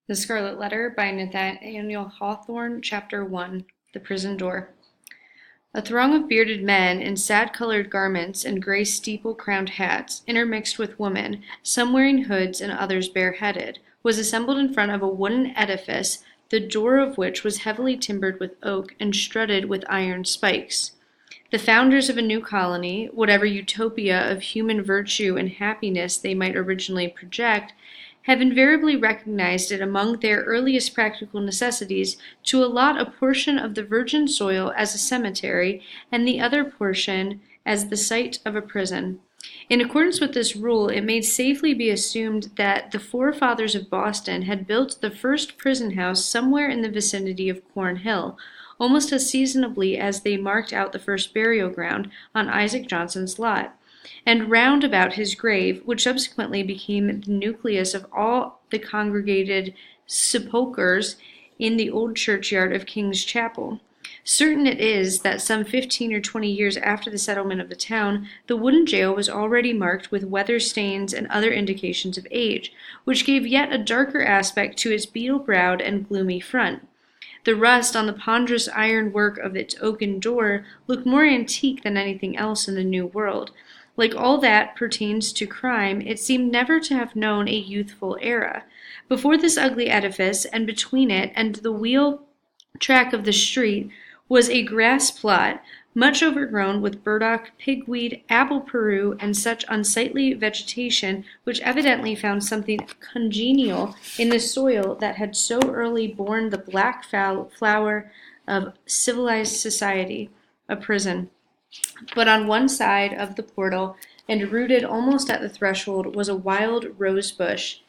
The Scarlet Letter by Nathaniel Hawthorne, Chapter 1. The Prison Door. A throng of bearded men in sad-colored garments and gray steeple-crowned hats, intermixed with women, some wearing hoods and others bareheaded, was assembled in front of a wooden edifice, the door of which was heavily timbered with oak and strutted with iron spikes. The founders of a new colony, whatever utopia of human virtue and happiness they might originally project, have invariably recognized it among their earliest practical necessities to allot a portion of the virgin soil as a cemetery and the other portion as the site of a prison. In accordance with this rule, it may safely be assumed that the forefathers of Boston had built the first prison house somewhere in the vicinity of Cornhill, almost as seasonably as they marked out the first burial ground on Isaac Johnson's lot, and round about his grave, which subsequently became the nucleus of all the congregated sepulchres in the old churchyard of King's Chapel. Certain it is that some 15 or 20 years after the settlement of the town, the wooden jail was already marked with weather stains and other indications of age, which gave yet a darker aspect to its beetle-browed and gloomy front. The rust on the ponderous iron work of its oaken door looked more antique than anything else in the New World. Like all that pertains to crime, it seemed never to have known a youthful era. Before this ugly edifice, and between it and the wheel track of the street, was a grass plot, much overgrown with burdock, pigweed, apple peru, and such unsightly vegetation, which evidently found something congenial in the soil that had so early borne the black flower of civilized society, a prison. But on one side of the portal, and rooted almost at the threshold, was a wild rose bush,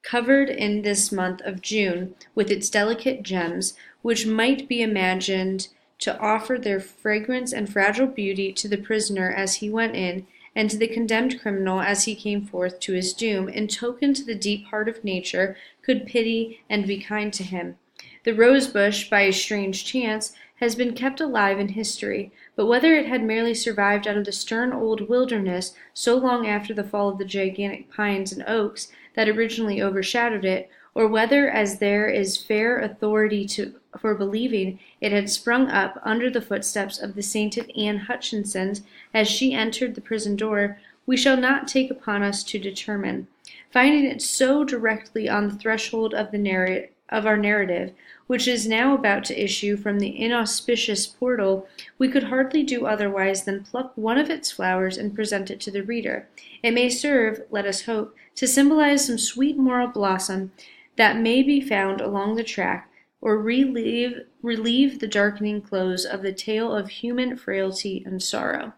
covered in this month of June with its delicate gems, which might be imagined to offer their fragrance and fragile beauty to the prisoner as he went in, and to the condemned criminal as he came forth to his doom, in token to the deep heart of nature could pity and be kind to him. The rose-bush, by a strange chance, has been kept alive in history, but whether it had merely survived out of the stern old wilderness so long after the fall of the gigantic pines and oaks that originally overshadowed it, or whether, as there is fair authority for believing, it had sprung up under the footsteps of the sainted Anne Hutchinson as she entered the prison door, we shall not take upon us to determine. Finding it so directly on the threshold of our narrative, which is now about to issue from the inauspicious portal, we could hardly do otherwise than pluck one of its flowers and present it to the reader. It may serve, let us hope, to symbolize some sweet moral blossom that may be found along the track, or relieve the darkening close of the tale of human frailty and sorrow.